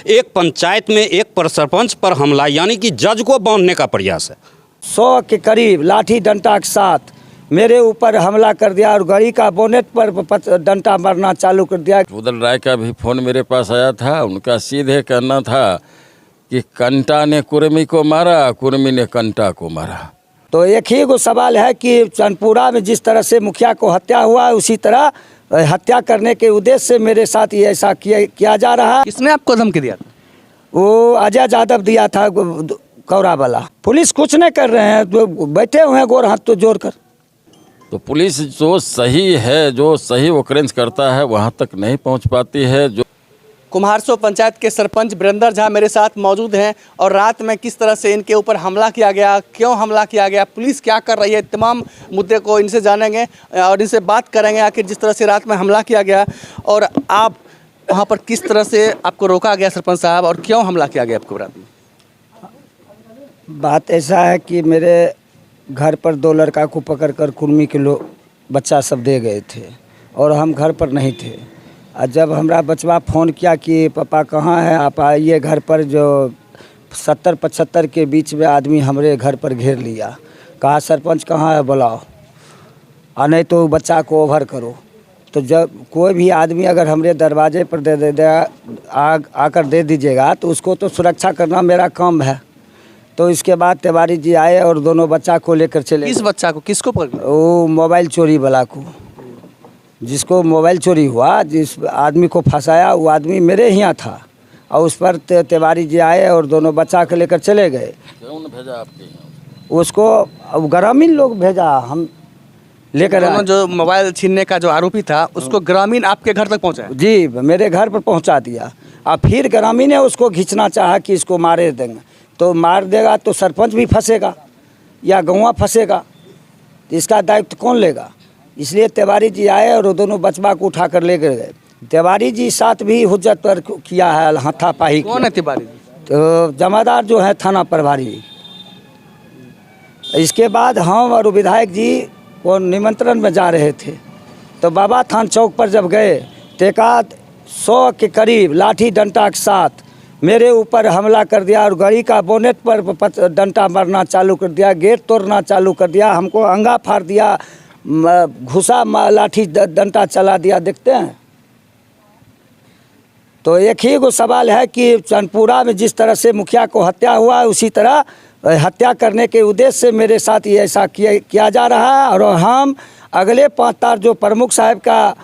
एक पंचायत में एक पर सरपंच पर हमला, यानी कि जज को बांधने का प्रयास है। 100 के करीब लाठी डंडा के साथ मेरे ऊपर हमला कर दिया और गाड़ी का बोनेट पर डंडा मारना चालू कर दिया। उदल राय का भी फ़ोन मेरे पास आया था। उनका सीधे कहना था कि कंटा ने कुर्मी को मारा, कुर्मी ने कंटा को मारा। तो एक ही वो सवाल है कि चंदपुरा में जिस तरह से मुखिया को हत्या हुआ, उसी तरह हत्या करने के उद्देश्य से मेरे साथ ये ऐसा किया जा रहा है। किसने आपको धमकी दिया था? वो अजय यादव दिया था, कौरा वाला। पुलिस कुछ नहीं कर रहे हैं, तो बैठे हुए हैं गोर हाथ तो जोड़ कर। तो पुलिस जो सही है, जो सही ओकरेंस करता है, वहाँ तक नहीं पहुँच पाती है। जो कुम्हारसो पंचायत के सरपंच वीरेंद्र झा मेरे साथ मौजूद हैं और रात में किस तरह से इनके ऊपर हमला किया गया, क्यों हमला किया गया, पुलिस क्या कर रही है, तमाम मुद्दे को इनसे जानेंगे और इनसे बात करेंगे। आखिर जिस तरह से रात में हमला किया गया और आप वहाँ पर किस तरह से आपको रोका गया सरपंच साहब, और क्यों हमला किया गया आपको रात में? बात ऐसा है कि मेरे घर पर 2 लड़का को पकड़कर कुर्मी के लोग बच्चा सब दे गए थे और हम घर पर नहीं थे। और जब हमारा बचवा फ़ोन किया कि पापा कहाँ है, आप आइए घर पर, जो 70-75 के बीच में आदमी हमारे घर पर घेर लिया। कहा सरपंच कहाँ है, बुलाओ, और नहीं तो बच्चा को ओवर करो। तो जब कोई भी आदमी अगर हमारे दरवाजे पर आकर दे दीजिएगा तो उसको तो सुरक्षा करना मेरा काम है। तो इसके बाद तिवारी जी आए और दोनों बच्चा को लेकर चले। किस बच्चा को, किसको पकड़? वो मोबाइल चोरी वाला को, जिसको मोबाइल चोरी हुआ, जिस आदमी को फंसाया, वो आदमी मेरे यहाँ था और उस पर तिवारी जी आए और दोनों बच्चा को लेकर चले गए। कौन भेजा आपके यहाँ? उसको अब ग्रामीण लोग भेजा, हम लेकर दोनों जो मोबाइल छीनने का जो आरोपी था उसको ग्रामीण आपके घर तक पहुँचाया? जी, मेरे घर पर पहुँचा दिया। और फिर ग्रामीण ने उसको खींचना चाहा कि इसको मारे देंगे, तो मार देगा तो सरपंच भी फंसेगा या गौवा फंसेगा, इसका दायित्व कौन लेगा? इसलिए तिवारी जी आए और दोनों बचवा को उठा कर ले गए। तिवारी जी साथ भी हुज्जत पर किया है, हाथापाई। कौन है तिवारी जी? तो जमादार जो है थाना प्रभारी। इसके बाद हम और विधायक जी वो निमंत्रण में जा रहे थे, तो बाबा थान चौक पर जब गए तो एकाध 100 के करीब लाठी डंडा के साथ मेरे ऊपर हमला कर दिया और गाड़ी का बोनेट पर डंडा मारना चालू कर दिया, गेट तोड़ना चालू कर दिया, हमको अंगा फाड़ दिया, घुसा लाठी डंडा चला दिया। देखते हैं तो एक ही वो सवाल है कि चंदपुरा में जिस तरह से मुखिया को हत्या हुआ, उसी तरह हत्या करने के उद्देश्य से मेरे साथ ये ऐसा किया जा रहा है। और हम अगले 5 तारीख जो प्रमुख साहब का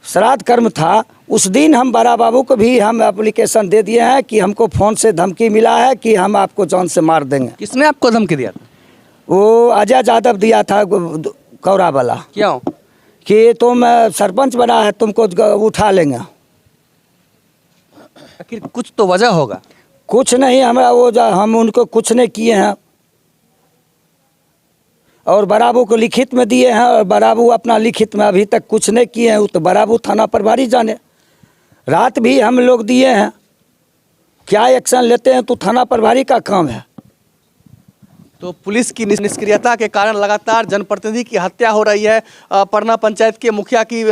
श्राद्ध कर्म था, उस दिन हम बड़ा बाबू को भी हम एप्लीकेशन दे दिए हैं कि हमको फ़ोन से धमकी मिला है कि हम आपको जान से मार देंगे। किसने आपको धमकी दिया था? वो अजय यादव दिया था, कौरा वाला। क्यों? कि तुम सरपंच बना है, तुमको उठा लेंगे। आखिर कुछ तो वजह होगा। कुछ नहीं, हमारा वो हम उनको कुछ नहीं किए हैं और बराबू को लिखित में दिए हैं, और बराबू अपना लिखित में अभी तक कुछ नहीं किए हैं। वो तो बराबू थाना प्रभारी जाने। रात भी हम लोग दिए हैं, क्या एक्शन लेते हैं तो थाना प्रभारी का काम है। तो पुलिस की निष्क्रियता के कारण लगातार जनप्रतिनिधि की हत्या हो रही है। परना पंचायत के मुखिया की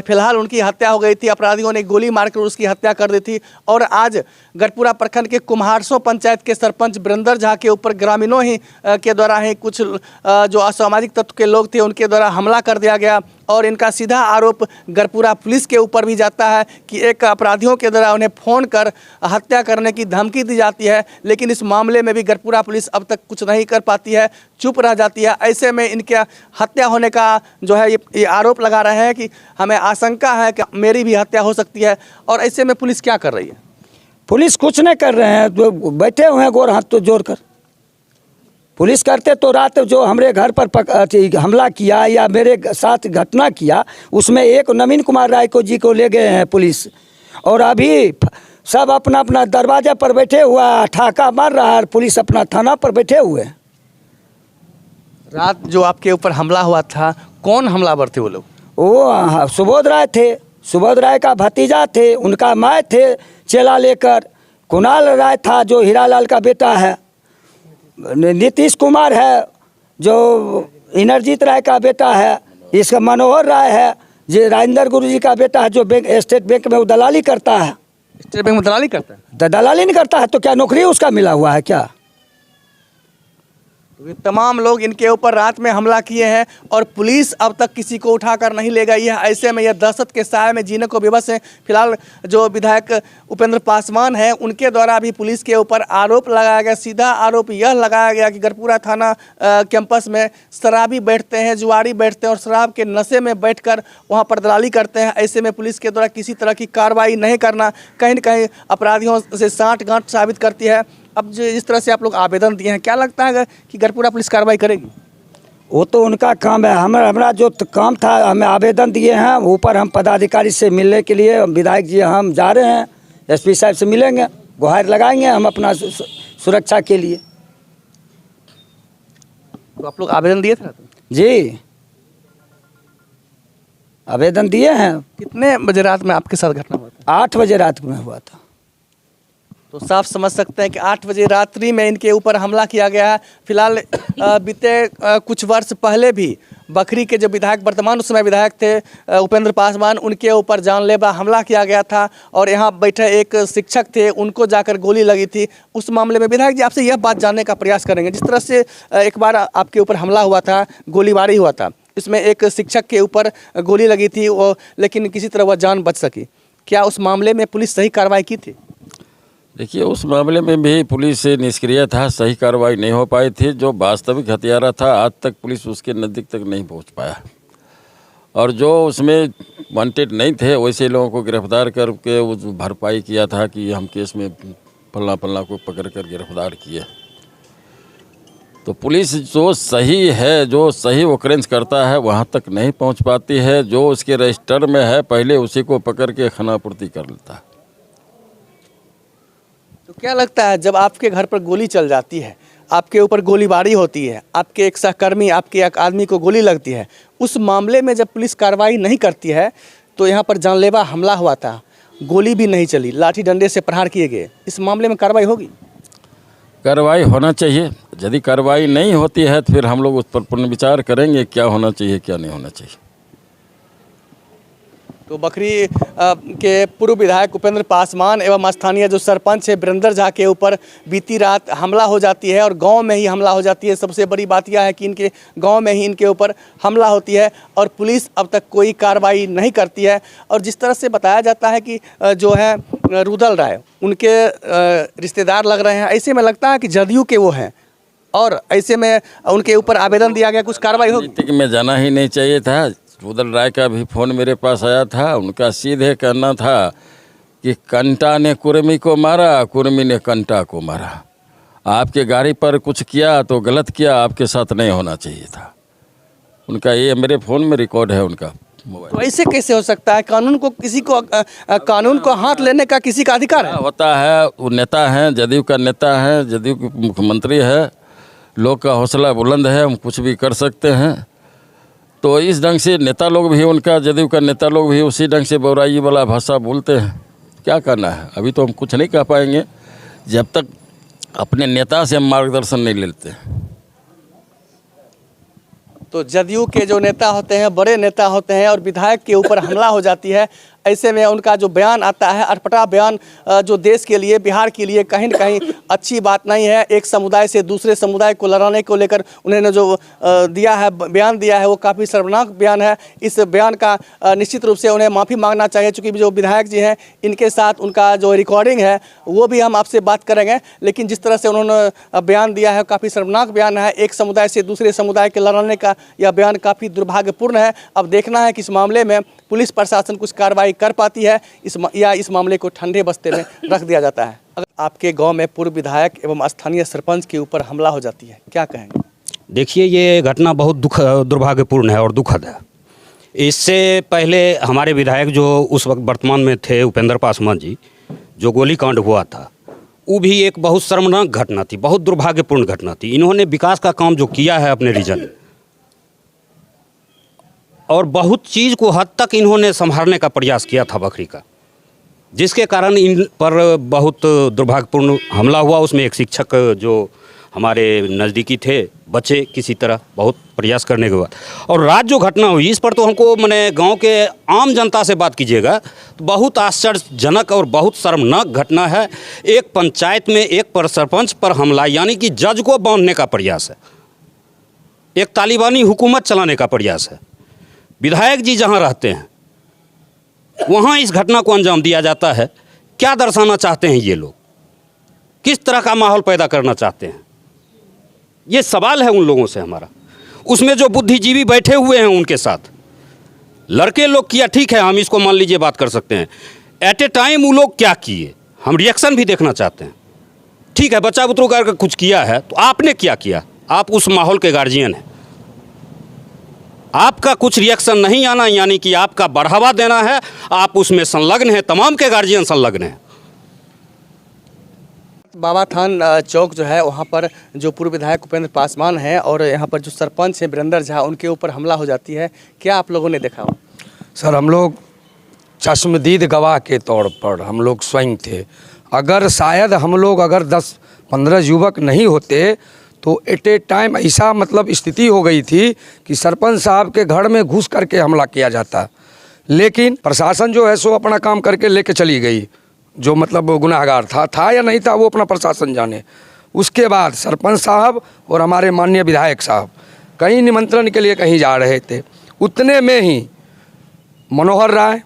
फिलहाल उनकी हत्या हो गई थी, अपराधियों ने गोली मारकर उसकी हत्या कर दी थी। और आज गढ़पुरा प्रखंड के कुम्हारसो पंचायत के सरपंच वीरेंद्र झा के ऊपर ग्रामीणों ही के द्वारा ही कुछ जो असामाजिक तत्व के लोग थे उनके द्वारा हमला कर दिया गया। और इनका सीधा आरोप गढ़पुरा पुलिस के ऊपर भी जाता है कि एक अपराधियों के द्वारा उन्हें फ़ोन कर हत्या करने की धमकी दी जाती है। लेकिन इस मामले में भी गढ़पुरा पुलिस अब तक कुछ नहीं कर पाती है, चुप रह जाती है। ऐसे में इनके हत्या होने का जो है ये आरोप लगा रहे हैं कि हमें आशंका है कि मेरी भी हत्या हो सकती है। और ऐसे में पुलिस क्या कर रही है? पुलिस कुछ नहीं कर रहे हैं, तो बैठे हुए हैं गोर हाथ तो जोड़ कर। पुलिस करते तो रात जो हमारे घर पर हमला किया या मेरे साथ घटना किया, उसमें एक नवीन कुमार राय को जी को ले गए हैं पुलिस, और अभी सब अपना अपना दरवाजे पर बैठे हुआ ठाका मार रहा है, पुलिस अपना थाना पर बैठे हुए हैं। रात जो आपके ऊपर हमला हुआ था, कौन हमलावर थे वो लोग? वो सुबोध राय थे, सुबोध राय का भतीजा थे, उनका माए थे चेला लेकर। कुणाल राय था जो हीरालाल का बेटा है, नीतीश कुमार है जो इनरजीत राय का बेटा है, इसका मनोहर राय है जो राजेंद्र गुरु जी का बेटा है, जो बैंक स्टेट बैंक में वो दलाली करता है। स्टेट बैंक में दलाली करता है। दलाली नहीं करता है तो क्या नौकरी उसका मिला हुआ है क्या? तो ये तमाम लोग इनके ऊपर रात में हमला किए हैं और पुलिस अब तक किसी को उठाकर नहीं ले गई है। ऐसे में यह दहशत के साए में जीने को विवश है। फिलहाल जो विधायक उपेंद्र पासवान हैं उनके द्वारा भी पुलिस के ऊपर आरोप लगाया गया। सीधा आरोप यह लगाया गया कि गढ़पुरा थाना कैंपस में शराबी बैठते हैं, जुआरी बैठते हैं और शराब के नशे में बैठकर वहां पर दलाली करते हैं। ऐसे में पुलिस के द्वारा किसी तरह की कार्रवाई नहीं करना कहीं न कहीं अपराधियों से साठगांठ साबित करती है। अब जिस तरह से आप लोग आवेदन दिए हैं, क्या लगता है कि गढ़पुरा पुलिस कार्रवाई करेगी? वो तो उनका काम है। हमारा जो काम था, हमें आवेदन दिए हैं ऊपर, हम पदाधिकारी से मिलने के लिए विधायक जी हम जा रहे हैं, एसपी साहब से मिलेंगे, गुहार लगाएंगे हम अपना सुरक्षा के लिए। तो आप लोग आवेदन दिए थे? जी आवेदन दिए हैं। कितने बजे रात में आपके साथ घटना हुआ था? 8 बजे रात में हुआ था। तो साफ समझ सकते हैं कि 8 बजे रात्रि में इनके ऊपर हमला किया गया है। फिलहाल बीते कुछ वर्ष पहले भी बखरी के जो विधायक, वर्तमान उस समय विधायक थे उपेंद्र पासवान, उनके ऊपर जानलेवा हमला किया गया था और यहाँ बैठे एक शिक्षक थे, उनको जाकर गोली लगी थी। उस मामले में विधायक जी आपसे यह बात जानने का प्रयास करेंगे, जिस तरह से एक बार आपके ऊपर हमला हुआ था, गोलीबारी हुआ था, इसमें एक शिक्षक के ऊपर गोली लगी थी लेकिन किसी तरह वह जान बच सकी। क्या उस मामले में पुलिस सही कार्रवाई की थी? देखिए, उस मामले में भी पुलिस निष्क्रिय था, सही कार्रवाई नहीं हो पाई थी। जो वास्तविक हत्यारा था आज तक पुलिस उसके नज़दीक तक नहीं पहुंच पाया और जो उसमें वांटेड नहीं थे वैसे लोगों को गिरफ्तार करके उस भरपाई किया था कि हम केस में फलना फलना को पकड़ कर गिरफ्तार किए। तो पुलिस जो सही है, जो सही ओकरेंस करता है वहाँ तक नहीं पहुँच पाती है। जो उसके रजिस्टर में है पहले उसी को पकड़ के खानापूर्ति कर लेता है। तो क्या लगता है जब आपके घर पर गोली चल जाती है, आपके ऊपर गोलीबारी होती है, आपके एक सहकर्मी, आपके एक आदमी को गोली लगती है, उस मामले में जब पुलिस कार्रवाई नहीं करती है, तो यहाँ पर जानलेवा हमला हुआ था, गोली भी नहीं चली, लाठी डंडे से प्रहार किए गए, इस मामले में कार्रवाई होगी? कार्रवाई होना चाहिए। यदि कार्रवाई नहीं होती है तो फिर हम लोग उस पर पुनर्विचार करेंगे क्या होना चाहिए क्या नहीं होना चाहिए। तो बखरी के पूर्व विधायक उपेंद्र पासवान एवं स्थानीय जो सरपंच है वीरेंद्र झा के ऊपर बीती रात हमला हो जाती है और गांव में ही हमला हो जाती है। सबसे बड़ी बात यह है कि इनके गांव में ही इनके ऊपर हमला होती है और पुलिस अब तक कोई कार्रवाई नहीं करती है। और जिस तरह से बताया जाता है कि जो है रुदल राय उनके रिश्तेदार लग रहे हैं, ऐसे में लगता है कि जदयू के वो हैं और ऐसे में उनके ऊपर आवेदन दिया गया, कुछ कार्रवाई होगी? राजनीतिक में जाना ही नहीं चाहिए था। रुदल राय का भी फ़ोन मेरे पास आया था, उनका सीधे कहना था कि कंटा ने कुर्मी को मारा, कुर्मी ने कंटा को मारा। आपके गाड़ी पर कुछ किया तो गलत किया, आपके साथ नहीं होना चाहिए था। उनका ये मेरे फ़ोन में रिकॉर्ड है उनका मोबाइल। तो ऐसे कैसे हो सकता है? कानून को किसी को कानून को हाथ लेने का किसी का अधिकार है? होता है, वो नेता हैं, जदयू का नेता है, जदयू के मुख्यमंत्री है, लोग का हौसला बुलंद है, हम कुछ भी कर सकते हैं। तो इस ढंग से नेता लोग भी, उनका जदयू का नेता लोग भी उसी ढंग से बौराई वाला भाषा बोलते हैं। क्या करना है, अभी तो हम कुछ नहीं कह पाएंगे जब तक अपने नेता से हम मार्गदर्शन नहीं लेते। तो जदयू के जो नेता होते हैं, बड़े नेता होते हैं और विधायक के ऊपर हमला हो जाती है, ऐसे में उनका जो बयान आता है, अटपटा बयान, जो देश के लिए, बिहार के लिए कहीं न कहीं अच्छी बात नहीं है। एक समुदाय से दूसरे समुदाय को लड़ाने को लेकर उन्होंने जो दिया है, बयान दिया है, वो काफ़ी शर्मनाक बयान है। इस बयान का निश्चित रूप से उन्हें माफ़ी मांगना चाहिए, चूँकि जो विधायक जी हैं इनके साथ उनका जो रिकॉर्डिंग है वो भी हम आपसे बात करेंगे। लेकिन जिस तरह से उन्होंने बयान दिया है, काफ़ी शर्मनाक बयान है। एक समुदाय से दूसरे समुदाय के लड़ाने का यह बयान काफ़ी दुर्भाग्यपूर्ण है। अब देखना है कि इस मामले में पुलिस प्रशासन कुछ कार्रवाई कर पाती है या इस मामले को ठंडे बस्ते में रख दिया जाता है। अगर आपके गांव में पूर्व विधायक एवं स्थानीय सरपंच के ऊपर हमला हो जाती है, क्या कहेंगे? देखिए, ये घटना बहुत दुर्भाग्यपूर्ण है और दुखद है। इससे पहले हमारे विधायक जो उस वक्त वर्तमान में थे उपेंद्र पासवान जी, जो गोलीकांड हुआ था, वो भी एक बहुत शर्मनाक घटना थी, बहुत दुर्भाग्यपूर्ण घटना थी। इन्होंने विकास का काम जो किया है अपने रीजन में, और बहुत चीज़ को हद तक इन्होंने संभालने का प्रयास किया था बखरी का, जिसके कारण इन पर बहुत दुर्भाग्यपूर्ण हमला हुआ। उसमें एक शिक्षक जो हमारे नज़दीकी थे, बचे किसी तरह बहुत प्रयास करने के बाद। और रात जो घटना हुई इस पर तो हमको मैंने गांव के आम जनता से बात कीजिएगा तो बहुत आश्चर्यजनक और बहुत शर्मनाक घटना है। एक पंचायत में एक पर सरपंच पर हमला, यानी कि जज को बांधने का प्रयास है, एक तालिबानी हुकूमत चलाने का प्रयास है। विधायक जी जहां रहते हैं वहां इस घटना को अंजाम दिया जाता है। क्या दर्शाना चाहते हैं ये लोग, किस तरह का माहौल पैदा करना चाहते हैं, ये सवाल है उन लोगों से हमारा। उसमें जो बुद्धिजीवी बैठे हुए हैं उनके साथ लड़के लोग किया, ठीक है हम इसको मान लीजिए बात कर सकते हैं। एट ए टाइम वो लोग क्या किए, हम रिएक्शन भी देखना चाहते हैं। ठीक है बच्चा बुतरू करके कुछ किया है तो आपने क्या किया, आप उस माहौल के गार्जियन हैं, आपका कुछ रिएक्शन नहीं आना यानी कि आपका बढ़ावा देना है, आप उसमें संलग्न हैं, तमाम के गार्जियन संलग्न हैं। बाबा थान चौक जो है वहाँ पर जो पूर्व विधायक उपेंद्र पासवान हैं और यहाँ पर जो सरपंच हैं वीरेंद्र झा, उनके ऊपर हमला हो जाती है। क्या आप लोगों ने देखा हो? सर हम लोग चश्मदीद गवाह के तौर पर हम लोग स्वयं थे। अगर शायद हम लोग अगर 10-15 युवक नहीं होते तो एट ए टाइम ऐसा मतलब स्थिति हो गई थी कि सरपंच साहब के घर में घुस करके हमला किया जाता। लेकिन प्रशासन जो है सो अपना काम करके लेके चली गई, जो मतलब गुनाहगार था या नहीं था वो अपना प्रशासन जाने। उसके बाद सरपंच साहब और हमारे माननीय विधायक साहब कहीं निमंत्रण के लिए कहीं जा रहे थे, उतने में ही मनोहर राय,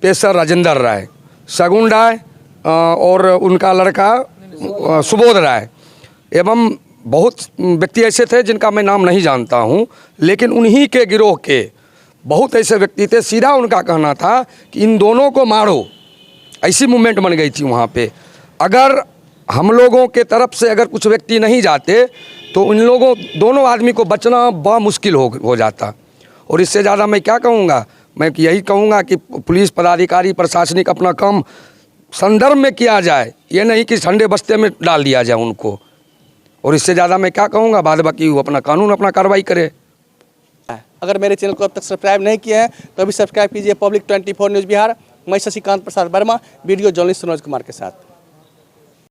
पेशर राजेंद्र राय, शगुन राय और उनका लड़का सुबोध राय एवं बहुत व्यक्ति ऐसे थे जिनका मैं नाम नहीं जानता हूं, लेकिन उन्हीं के गिरोह के बहुत ऐसे व्यक्ति थे। सीधा उनका कहना था कि इन दोनों को मारो, ऐसी मूवमेंट बन गई थी वहाँ पे। अगर हम लोगों के तरफ से अगर कुछ व्यक्ति नहीं जाते तो उन लोगों दोनों आदमी को बचना बहुत मुश्किल हो जाता। और इससे ज़्यादा मैं क्या कहूँगा, मैं यही कहूँगा कि पुलिस पदाधिकारी प्रशासनिक अपना काम संदर्भ में किया जाए, ये नहीं कि ठंडे बस्ते में डाल दिया जाए उनको। और इससे ज़्यादा मैं क्या कहूँगा, बाद बाकी वो अपना कानून अपना कार्रवाई करे। अगर मेरे चैनल को अब तक सब्सक्राइब नहीं किया है तो अभी सब्सक्राइब कीजिए पब्लिक 24 न्यूज़ बिहार। मैं शशिकांत प्रसाद वर्मा, वीडियो जर्नलिस्ट मनोज कुमार के साथ।